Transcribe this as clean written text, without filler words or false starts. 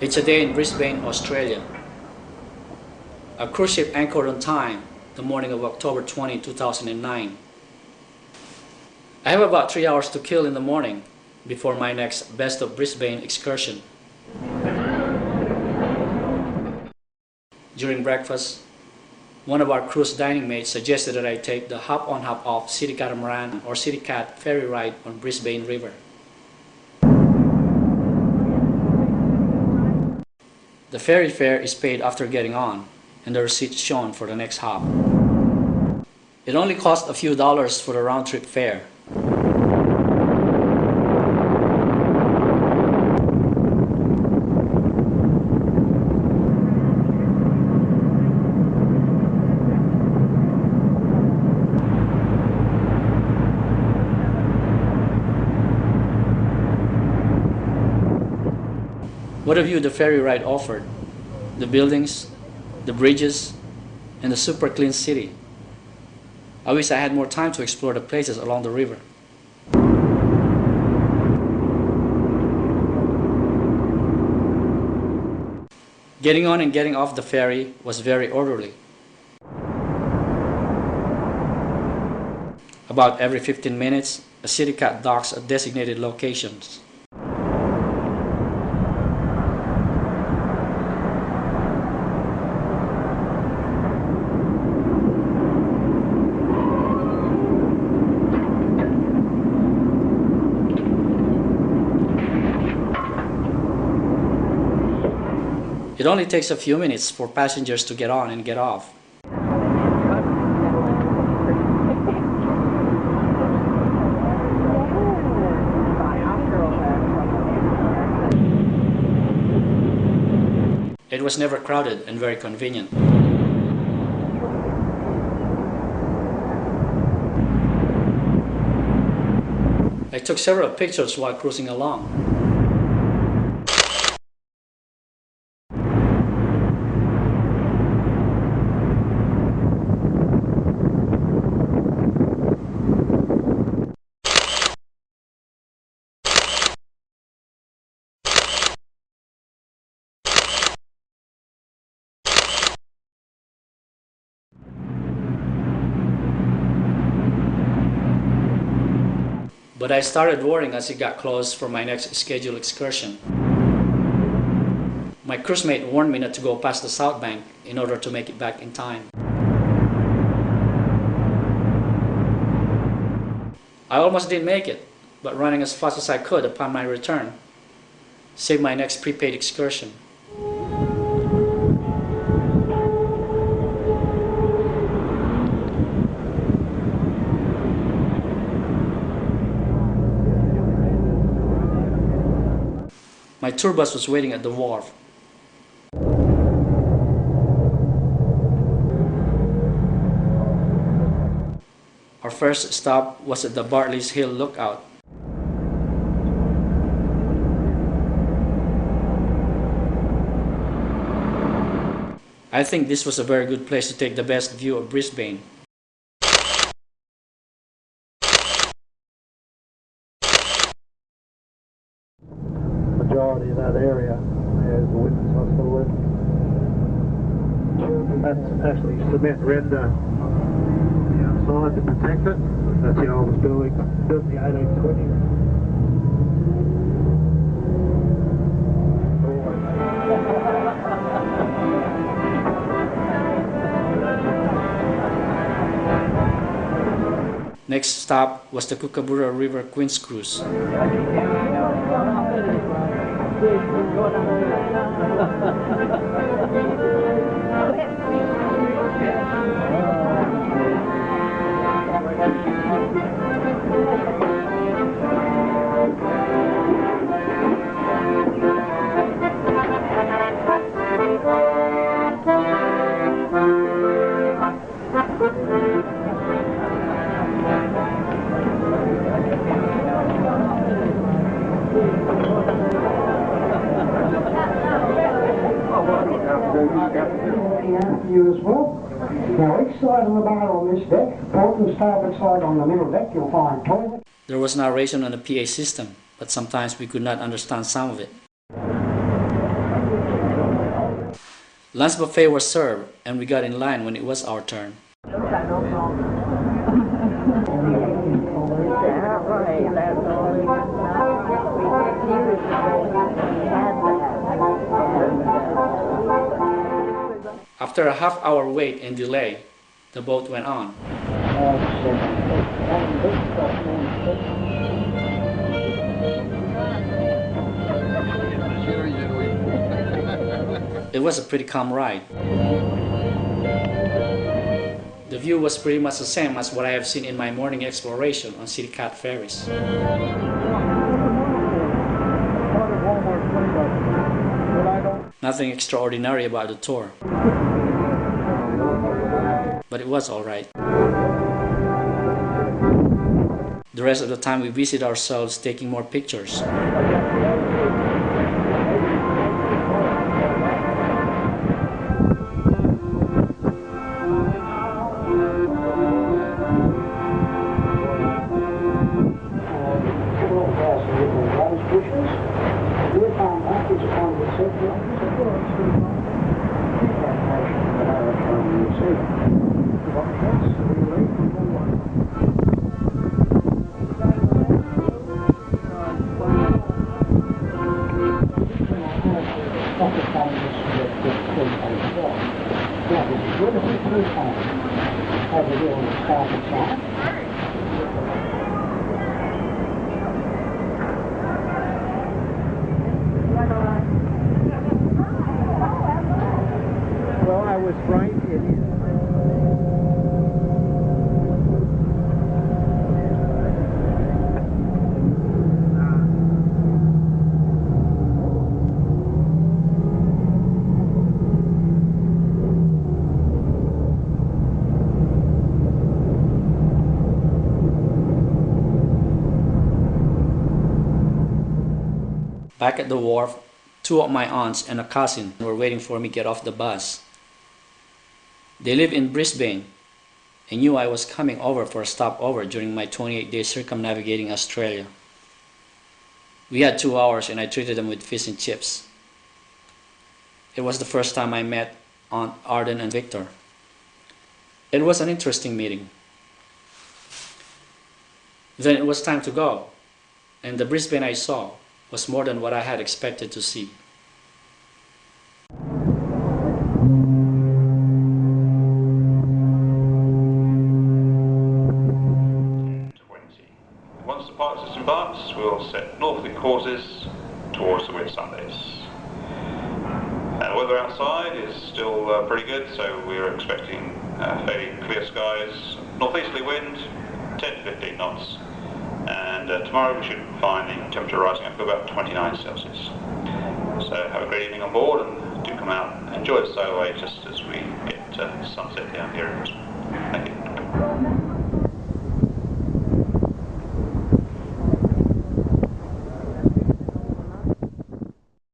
It's a day in Brisbane, Australia. A cruise ship anchored on time the morning of October 20, 2009. I have about 3 hours to kill in the morning before my next Best of Brisbane excursion. During breakfast, one of our cruise dining mates suggested that I take the hop-on hop-off city catamaran or city cat ferry ride on Brisbane River. The ferry fare is paid after getting on, and the receipt shown for the next hop. It only cost a few dollars for the round-trip fare. What a view the ferry ride offered. The buildings, the bridges, and the super clean city. I wish I had more time to explore the places along the river. Getting on and getting off the ferry was very orderly. About every 15 minutes, a city cat docks at designated locations. It only takes a few minutes for passengers to get on and get off. It was never crowded and very convenient. I took several pictures while cruising along. But I started worrying as it got close for my next scheduled excursion. My cruise mate warned me not to go past the South Bank in order to make it back in time. I almost didn't make it, but running as fast as I could upon my return saved my next prepaid excursion. My tour bus was waiting at the wharf. Our first stop was at the Bartley's Hill Lookout. I think this was a very good place to take the best view of Brisbane. Majority of that area is the witness hospital. That's actually cement render the outside to protect it. That's the oldest building, built in the 1820s. Next stop was the Kookaburra River Queen's Cruise. You as well. Now each side of the bar on this deck, port and starboard side on the middle deck, you'll find toilets. There was narration on the PA system, but sometimes we could not understand some of it. Lunch buffet was served and we got in line when it was our turn. After a half-hour wait and delay, the boat went on. It was a pretty calm ride. The view was pretty much the same as what I have seen in my morning exploration on City Cat ferries. Nothing extraordinary about the tour, but it was alright. The rest of the time we busied ourselves taking more pictures. Well, I was right. Back at the wharf, two of my aunts and a cousin were waiting for me to get off the bus. They live in Brisbane and knew I was coming over for a stopover during my 28-day circumnavigating Australia. We had 2 hours and I treated them with fish and chips. It was the first time I met Aunt Arden and Victor. It was an interesting meeting. Then it was time to go, and the Brisbane I saw was more than what I had expected to see. Once the pilot system embarks, we'll set northerly courses towards the Whitsundays. And the weather outside is still pretty good, so we're expecting fairly clear skies, northeasterly wind, 10 to 15 knots. And tomorrow we should find the temperature rising up to about 29 Celsius. So have a great evening on board and do come out and enjoy the sail away just as we get sunset down here in Brisbane. Thank you.